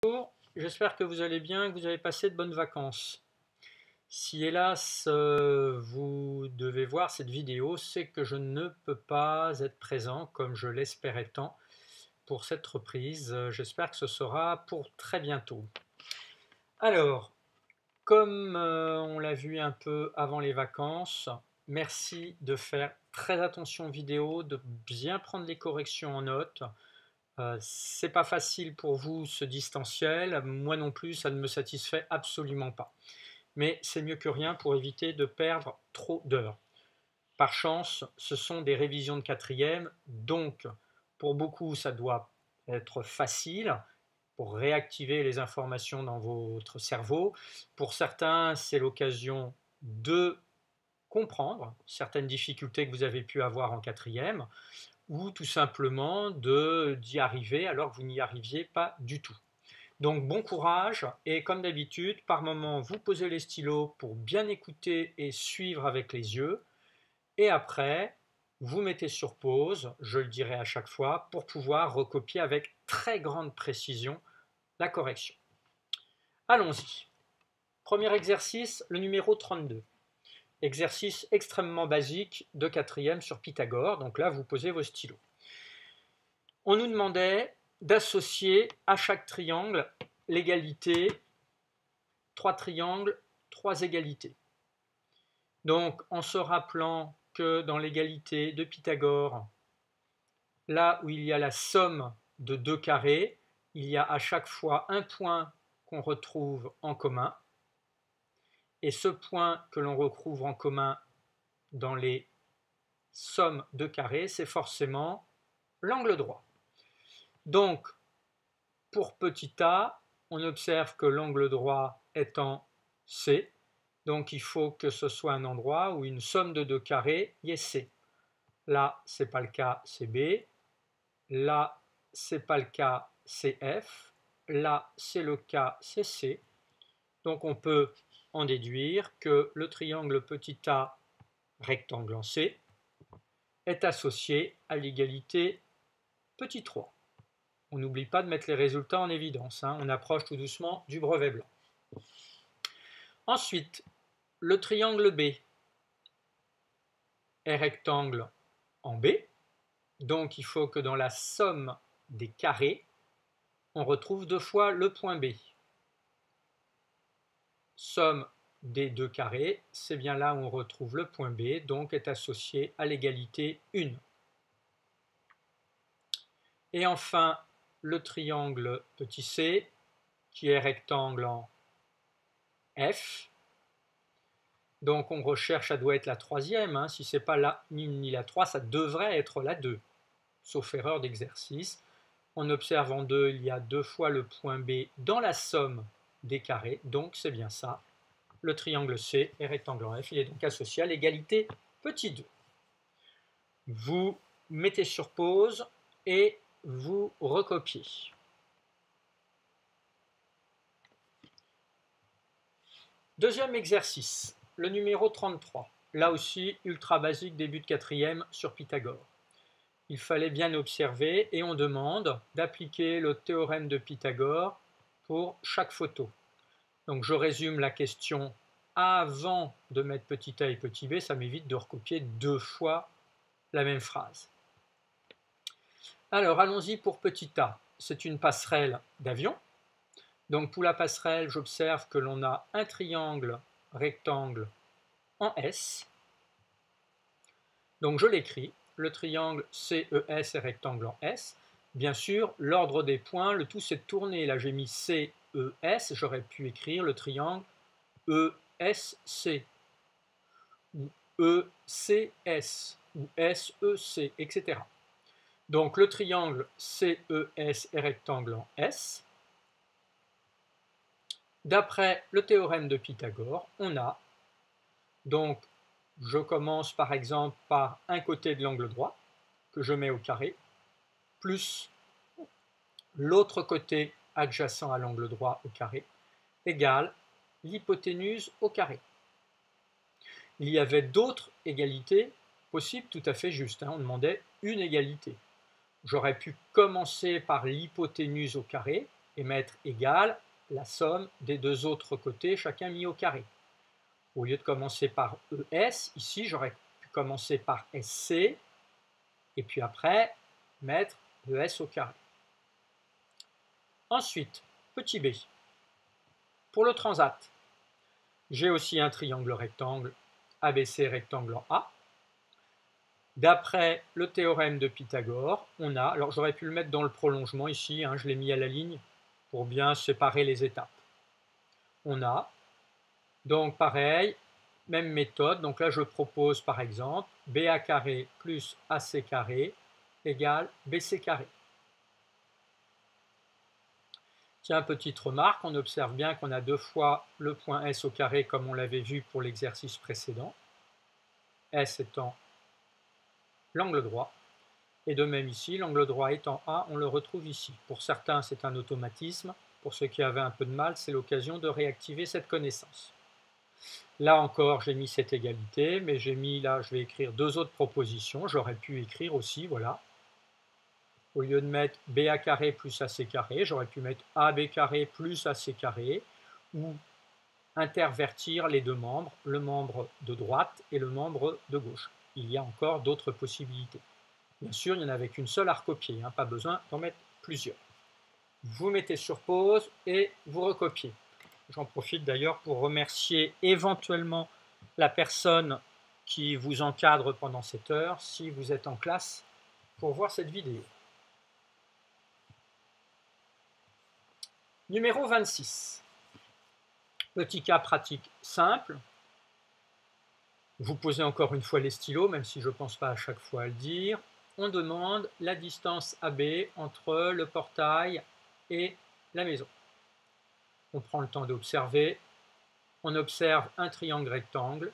Bonjour, j'espère que vous allez bien et que vous avez passé de bonnes vacances. Si hélas vous devez voir cette vidéo, c'est que je ne peux pas être présent comme je l'espérais tant pour cette reprise. J'espère que ce sera pour très bientôt. Alors, comme on l'a vu un peu avant les vacances, merci de faire très attention aux vidéos, de bien prendre les corrections en note. C'est pas facile pour vous ce distanciel, moi non plus, ça ne me satisfait absolument pas. Mais c'est mieux que rien pour éviter de perdre trop d'heures. Par chance, ce sont des révisions de quatrième, donc pour beaucoup ça doit être facile pour réactiver les informations dans votre cerveau. Pour certains, c'est l'occasion de comprendre certaines difficultés que vous avez pu avoir en quatrième, ou tout simplement d'y arriver alors que vous n'y arriviez pas du tout. Donc bon courage et comme d'habitude, par moment, vous posez les stylos pour bien écouter et suivre avec les yeux. Et après, vous mettez sur pause, je le dirai à chaque fois, pour pouvoir recopier avec très grande précision la correction. Allons-y. Premier exercice, le numéro 32. Exercice extrêmement basique de quatrième sur Pythagore. Donc là, vous posez vos stylos. On nous demandait d'associer à chaque triangle l'égalité 3 triangles, 3 égalités. Donc en se rappelant que dans l'égalité de Pythagore, là où il y a la somme de deux carrés, il y a à chaque fois un point qu'on retrouve en commun. Et ce point que l'on retrouve en commun dans les sommes de carrés, c'est forcément l'angle droit. Donc, pour petit a, on observe que l'angle droit est en C, donc il faut que ce soit un endroit où une somme de deux carrés y est C. Là, ce n'est pas le cas, c'est B. Là, ce n'est pas le cas, c'est F. Là, c'est le cas, c'est C. Donc on peut en déduire que le triangle petit a rectangle en C est associé à l'égalité petit 3. On n'oublie pas de mettre les résultats en évidence, hein. On approche tout doucement du brevet blanc. Ensuite, le triangle B est rectangle en B, donc il faut que dans la somme des carrés, on retrouve deux fois le point B. Somme des deux carrés, c'est bien là où on retrouve le point B, donc est associé à l'égalité 1. Et enfin, le triangle petit c, qui est rectangle en F. Donc on recherche, ça doit être la troisième, hein. Si ce n'est pas la 1 ni la 3, ça devrait être la 2, sauf erreur d'exercice. On observe en 2, il y a deux fois le point B dans la somme des carrés, donc c'est bien ça. Le triangle C est rectangle en F, il est donc associé à l'égalité petit 2. Vous mettez sur pause et vous recopiez. Deuxième exercice, le numéro 33. Là aussi, ultra basique, début de quatrième sur Pythagore. Il fallait bien observer et on demande d'appliquer le théorème de Pythagore pour chaque photo. Donc je résume la question avant de mettre petit a et petit b, ça m'évite de recopier deux fois la même phrase. Alors allons-y pour petit a. C'est une passerelle d'avion. Donc pour la passerelle, j'observe que l'on a un triangle rectangle en S. Donc je l'écris, le triangle CES est rectangle en S. Bien sûr, l'ordre des points, le tout c'est de tourner. Là j'ai mis CES, j'aurais pu écrire le triangle ESC, ou ECS, ou SEC, etc. Donc le triangle CES est rectangle en S. D'après le théorème de Pythagore, on a, donc je commence par exemple par un côté de l'angle droit, que je mets au carré, plus l'autre côté adjacent à l'angle droit au carré, égale l'hypoténuse au carré. Il y avait d'autres égalités possibles tout à fait justes, hein. On demandait une égalité. J'aurais pu commencer par l'hypoténuse au carré, et mettre égal la somme des deux autres côtés, chacun mis au carré. Au lieu de commencer par ES, ici j'aurais pu commencer par SC, et puis après mettre ES au carré. Ensuite, petit b. Pour le transat, j'ai aussi un triangle rectangle, ABC rectangle en A. D'après le théorème de Pythagore, on a, alors j'aurais pu le mettre dans le prolongement ici, hein, je l'ai mis à la ligne pour bien séparer les étapes. On a, donc pareil, même méthode, donc là je propose par exemple BA carré plus AC carré égale BC carré. Tiens, petite remarque, on observe bien qu'on a deux fois le point S au carré comme on l'avait vu pour l'exercice précédent, S étant l'angle droit, et de même ici, l'angle droit étant A, on le retrouve ici. Pour certains, c'est un automatisme, pour ceux qui avaient un peu de mal, c'est l'occasion de réactiver cette connaissance. Là encore, j'ai mis cette égalité, mais j'ai mis là, je vais écrire deux autres propositions, j'aurais pu écrire aussi, voilà. Au lieu de mettre BA carré plus AC carré, j'aurais pu mettre AB carré plus AC carré, ou intervertir les deux membres, le membre de droite et le membre de gauche. Il y a encore d'autres possibilités. Bien sûr, il n'y en avait qu'une seule à recopier, hein, pas besoin d'en mettre plusieurs. Vous mettez sur pause et vous recopiez. J'en profite d'ailleurs pour remercier éventuellement la personne qui vous encadre pendant cette heure, si vous êtes en classe, pour voir cette vidéo. Numéro 26. Petit cas pratique simple. Vous posez encore une fois les stylos, même si je ne pense pas à chaque fois à le dire. On demande la distance AB entre le portail et la maison. On prend le temps d'observer. On observe un triangle rectangle.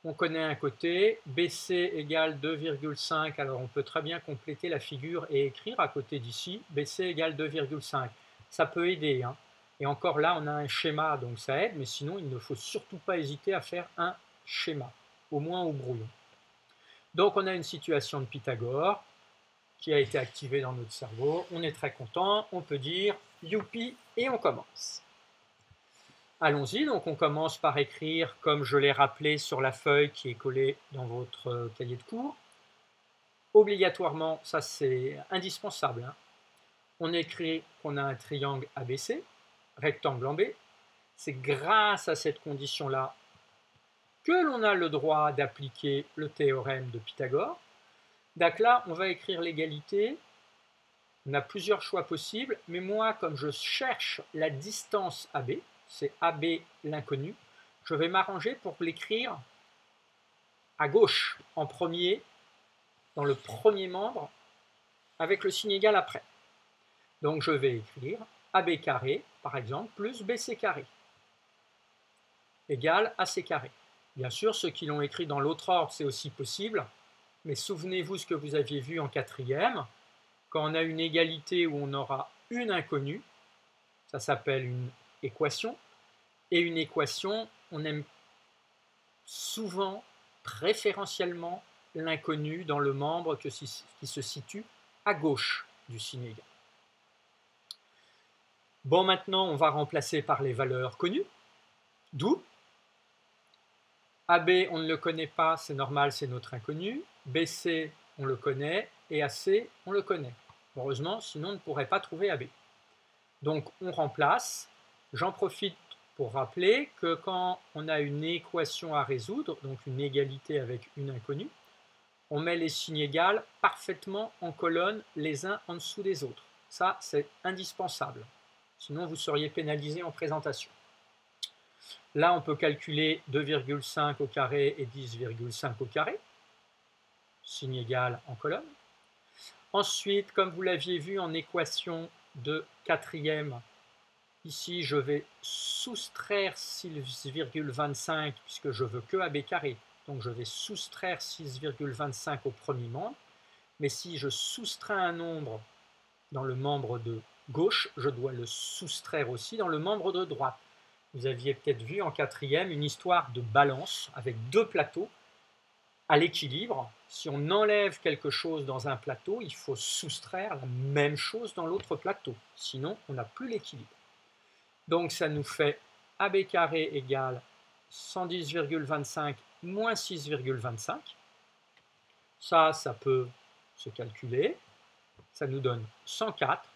On connaît un côté. BC égale 2,5. Alors on peut très bien compléter la figure et écrire à côté d'ici. BC égale 2,5. Ça peut aider, hein. Et encore là, on a un schéma, donc ça aide. Mais sinon, il ne faut surtout pas hésiter à faire un schéma, au moins au brouillon. Donc on a une situation de Pythagore qui a été activée dans notre cerveau. On est très content, on peut dire youpi et on commence. Allons-y, donc on commence par écrire comme je l'ai rappelé sur la feuille qui est collée dans votre cahier de cours. Obligatoirement, ça c'est indispensable, hein. On écrit qu'on a un triangle ABC, rectangle en B. C'est grâce à cette condition-là que l'on a le droit d'appliquer le théorème de Pythagore. Donc là, on va écrire l'égalité. On a plusieurs choix possibles, mais moi, comme je cherche la distance AB, c'est AB l'inconnu, je vais m'arranger pour l'écrire à gauche, en premier, dans le premier membre, avec le signe égal après. Donc je vais écrire AB carré, par exemple, plus BC carré, égale AC carré. Bien sûr, ceux qui l'ont écrit dans l'autre ordre, c'est aussi possible, mais souvenez-vous ce que vous aviez vu en quatrième, quand on a une égalité où on aura une inconnue, ça s'appelle une équation, et une équation, on aime souvent, préférentiellement, l'inconnu dans le membre qui se situe à gauche du signe égal. Bon, maintenant, on va remplacer par les valeurs connues, d'où AB, on ne le connaît pas, c'est normal, c'est notre inconnu. BC, on le connaît, et AC, on le connaît. Heureusement, sinon on ne pourrait pas trouver AB. Donc on remplace. J'en profite pour rappeler que quand on a une équation à résoudre, donc une égalité avec une inconnue, on met les signes égales parfaitement en colonne les uns en dessous des autres. Ça, c'est indispensable. Sinon, vous seriez pénalisé en présentation. Là, on peut calculer 2,5 au carré et 10,5 au carré. Signe égal en colonne. Ensuite, comme vous l'aviez vu en équation de quatrième, ici, je vais soustraire 6,25 puisque je veux que AB carré. Donc, je vais soustraire 6,25 au premier membre. Mais si je soustrais un nombre dans le membre de gauche, je dois le soustraire aussi dans le membre de droite. Vous aviez peut-être vu en quatrième une histoire de balance avec deux plateaux. à l'équilibre, si on enlève quelque chose dans un plateau, il faut soustraire la même chose dans l'autre plateau, sinon on n'a plus l'équilibre. Donc ça nous fait AB carré égale 110,25 moins 6,25. Ça peut se calculer. Ça nous donne 104.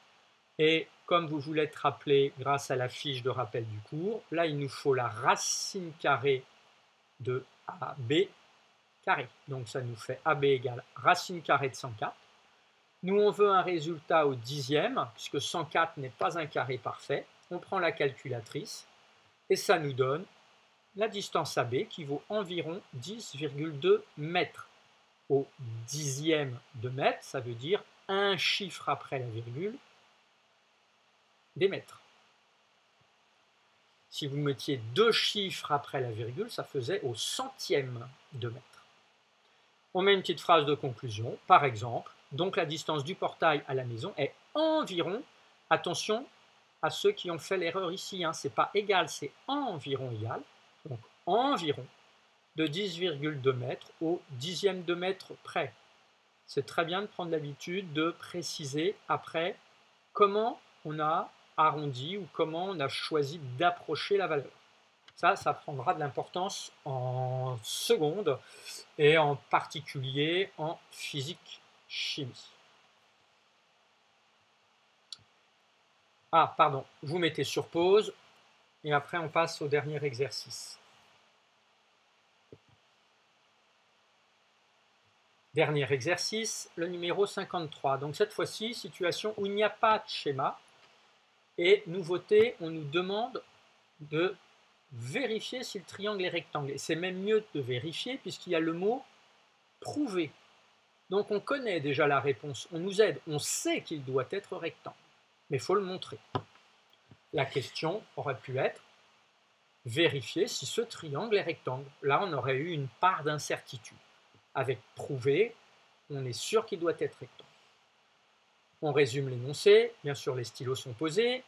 Et comme vous voulez être rappelé grâce à la fiche de rappel du cours, là il nous faut la racine carrée de AB carré. Donc ça nous fait AB égale racine carrée de 104. Nous on veut un résultat au dixième, puisque 104 n'est pas un carré parfait. On prend la calculatrice et ça nous donne la distance AB qui vaut environ 10,2 mètres. Au dixième de mètre, ça veut dire un chiffre après la virgule des mètres. Si vous mettiez deux chiffres après la virgule, ça faisait au centième de mètre. On met une petite phrase de conclusion, par exemple, donc la distance du portail à la maison est environ, attention à ceux qui ont fait l'erreur ici, ce n'est pas égal, c'est environ égal, donc environ de 10,2 mètres au dixième de mètre près. C'est très bien de prendre l'habitude de préciser après comment on a arrondi ou comment on a choisi d'approcher la valeur. Ça prendra de l'importance en seconde et en particulier en physique-chimie. Ah, pardon, vous mettez sur pause et après on passe au dernier exercice. Dernier exercice, le numéro 53. Donc cette fois-ci, situation où il n'y a pas de schéma. Et nouveauté, on nous demande de vérifier si le triangle est rectangle. Et c'est même mieux de vérifier puisqu'il y a le mot prouver. Donc on connaît déjà la réponse, on nous aide, on sait qu'il doit être rectangle. Mais il faut le montrer. La question aurait pu être vérifier si ce triangle est rectangle. Là, on aurait eu une part d'incertitude. Avec prouver, on est sûr qu'il doit être rectangle. On résume l'énoncé, bien sûr les stylos sont posés.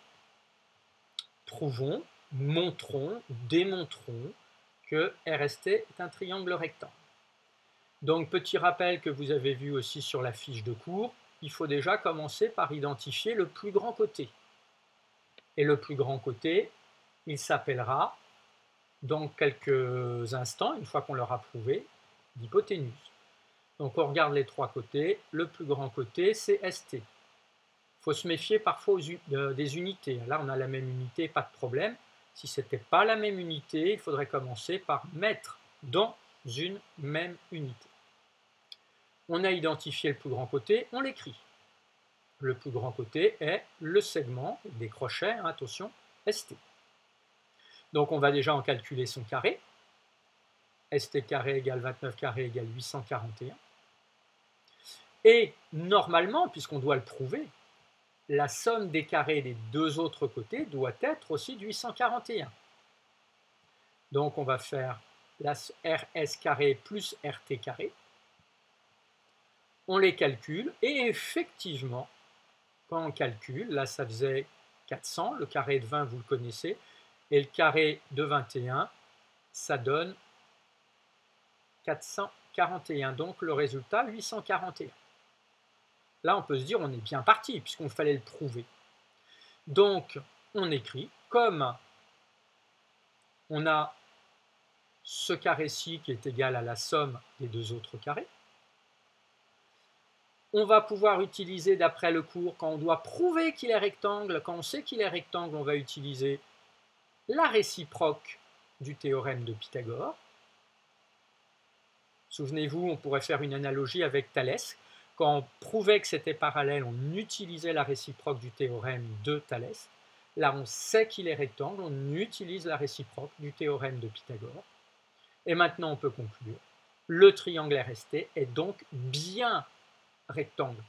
Prouvons, montrons, démontrons que RST est un triangle rectangle. Donc petit rappel que vous avez vu aussi sur la fiche de cours, il faut déjà commencer par identifier le plus grand côté. Et le plus grand côté, il s'appellera dans quelques instants, une fois qu'on l'aura prouvé, l'hypoténuse. Donc on regarde les trois côtés, le plus grand côté c'est ST. Il faut se méfier parfois des unités. Là on a la même unité, pas de problème. Si ce n'était pas la même unité, il faudrait commencer par mettre dans une même unité. On a identifié le plus grand côté, on l'écrit. Le plus grand côté est le segment des crochets, attention, ST. Donc on va déjà en calculer son carré. ST carré égale 29 carré égale 841. Et normalement, puisqu'on doit le prouver, la somme des carrés des deux autres côtés doit être aussi de 841. Donc on va faire la RS carré plus RT carré. On les calcule et effectivement, quand on calcule, là ça faisait 400, le carré de 20 vous le connaissez, et le carré de 21, ça donne 441, donc le résultat 841. Là on peut se dire on est bien parti puisqu'on fallait le prouver. Donc on écrit comme on a ce carré-ci qui est égal à la somme des deux autres carrés. On va pouvoir utiliser d'après le cours, quand on doit prouver qu'il est rectangle, quand on sait qu'il est rectangle, on va utiliser la réciproque du théorème de Pythagore. Souvenez-vous, on pourrait faire une analogie avec Thalès. Quand on prouvait que c'était parallèle, on utilisait la réciproque du théorème de Thalès. Là, on sait qu'il est rectangle, on utilise la réciproque du théorème de Pythagore. Et maintenant, on peut conclure. Le triangle RST est donc bien rectangle.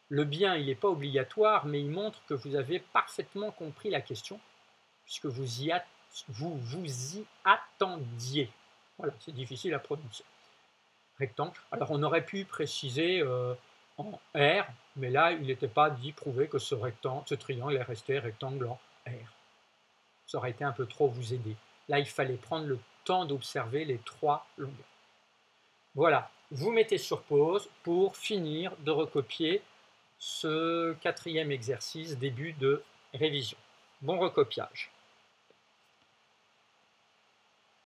Le bien, il n'est pas obligatoire, mais il montre que vous avez parfaitement compris la question, puisque vous y attendiez. Voilà, c'est difficile à prononcer. Rectangle. Alors, on aurait pu préciser en R, mais là, il n'était pas dit prouver que ce triangle est resté rectangle en R. Ça aurait été un peu trop vous aider. Là, il fallait prendre le temps d'observer les trois longueurs. Voilà. vous mettez sur pause pour finir de recopier ce quatrième exercice, début de révision. Bon recopiage.